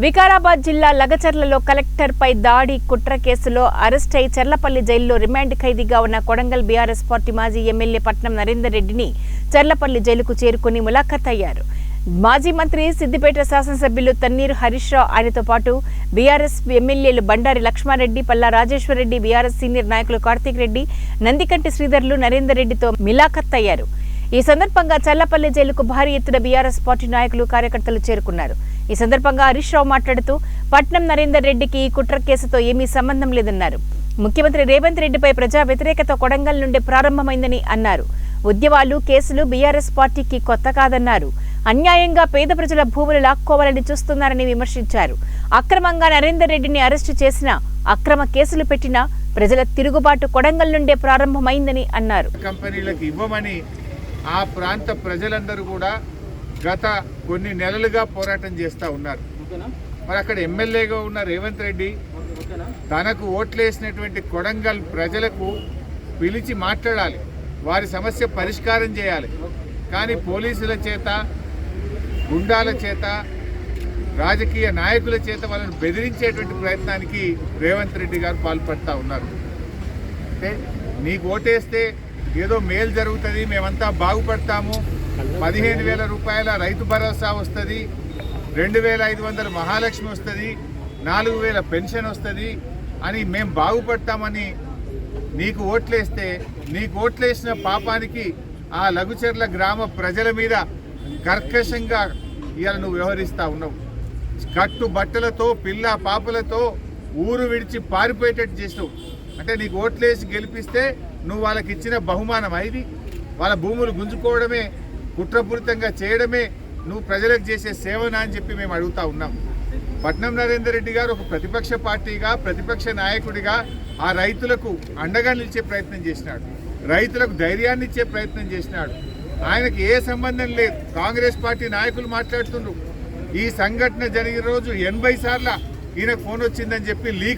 వికారాబాద్ జిల్లా లగచర్లలో కలెక్టర్పై దాడి కుట్ర కేసులో అరెస్ట్ అయి చర్లపల్లి జైల్లో రిమాండ్ ఖైదీగా ఉన్న కొడంగల్ బీఆర్ఎస్ పార్టీ మాజీ ఎమ్మెల్యే పట్నం నరేందర్ రెడ్డిని చర్లపల్లి జైలుకు చేరుకుని ములాఖత్ అయ్యారు. మాజీ మంత్రి సిద్దిపేట శాసనసభ్యులు తన్నీరు హరీష్ రావు, ఆయనతో పాటు బీఆర్ఎస్ ఎమ్మెల్యేలు బండారి లక్ష్మారెడ్డి, పల్లా రాజేశ్వర్ రెడ్డి, బీఆర్ఎస్ సీనియర్ నాయకులు కార్తీక్ రెడ్డి, నందికంటి శ్రీధర్లు నరేందర్ రెడ్డితో ములాఖత్ అయ్యారు. ఈ సందర్భంగా చర్లపల్లి జైలుకు భారీ ఎత్తున బీఆర్ఎస్ పార్టీ నాయకులు, కార్యకర్తలు చేరుకున్నారు. ఈ సందర్భంగా హరీష్ రావు మాట్లాడుతూ పట్నం నరేందర్ రెడ్డికి ఈ కుట్ర కేసుతో ఏమీ సంబంధం లేదన్నారు. ముఖ్యమంత్రి రేవంత్ రెడ్డిపై ప్రజా వ్యతిరేకత కొడంగల్ నుండి ప్రారంభమైందని అన్నారు. ఉద్యమాలు, కేసులు బీఆర్ఎస్ పార్టీకి కొత్త కాదన్నారు. అన్యాయంగా పేద ప్రజల భూములు లాక్కోవాలని చూస్తున్నారని విమర్శించారు. అక్రమంగా నరేందర్ రెడ్డిని అరెస్టు చేసినా, అక్రమ కేసులు పెట్టినా ప్రజల తిరుగుబాటు కొడంగల్ నుండే ప్రారంభమైందని అన్నారు. కంపెనీలకు ఇవ్వమని ఆ ప్రాంత ప్రజలందరూ కూడా గత కొన్ని నెలలుగా పోరాటం చేస్తూ ఉన్నారు. మరి అక్కడ ఎమ్మెల్యేగా ఉన్న రేవంత్ రెడ్డి తనకు ఓట్లేసినటువంటి కొడంగల్ ప్రజలకు పిలిచి మాట్లాడాలి, వారి సమస్య పరిష్కారం చేయాలి. కానీ పోలీసుల చేత, గుండాల చేత, రాజకీయ నాయకుల చేత వాళ్ళని బెదిరించేటువంటి ప్రయత్నానికి రేవంత్ రెడ్డి గారు పాల్పడుతూ ఉన్నారు. అంటే నీకు ఓటేస్తే ఏదో మేలు జరుగుతుంది, మేమంతా బాగుపడతాము, 15,000 రూపాయల రైతు భరోసా వస్తుంది, 2,500 మహాలక్ష్మి వస్తుంది, 4,000 పెన్షన్ వస్తుంది అని మేము బాగుపడతామని నీకు ఓట్లేస్తే, నీకు ఓట్లేసిన పాపానికి ఆ లఘుచర్ల గ్రామ ప్రజల మీద కర్కశంగా ఇవాళ నువ్వు వ్యవహరిస్తూ ఉన్నావు. కట్టు బట్టలతో, పిల్ల పాపలతో ఊరు విడిచి పారిపోయేటట్టు చేసావు. అంటే నీకు ఓట్లేసి గెలిపిస్తే నువ్వు వాళ్ళకి ఇచ్చిన బహుమానం ఇది. వాళ్ళ భూములు గుంజుకోవడమే, కుట్రపూరితంగా చేయడమే నువ్వు ప్రజలకు చేసే సేవనా అని చెప్పి మేము అడుగుతా ఉన్నాం. పట్నం నరేందర్ రెడ్డి గారు ఒక ప్రతిపక్ష పార్టీగా, ప్రతిపక్ష నాయకుడిగా ఆ రైతులకు అండగా నిలిచే ప్రయత్నం చేసినాడు, రైతులకు ధైర్యాన్ని ఇచ్చే ప్రయత్నం చేసినాడు. ఆయనకు ఏ సంబంధం లేదు. కాంగ్రెస్ పార్టీ నాయకులు మాట్లాడుతుండ్రు, ఈ సంఘటన జరిగిన రోజు 80 సార్లు ఈయనకు ఫోన్ వచ్చిందని చెప్పి లీక్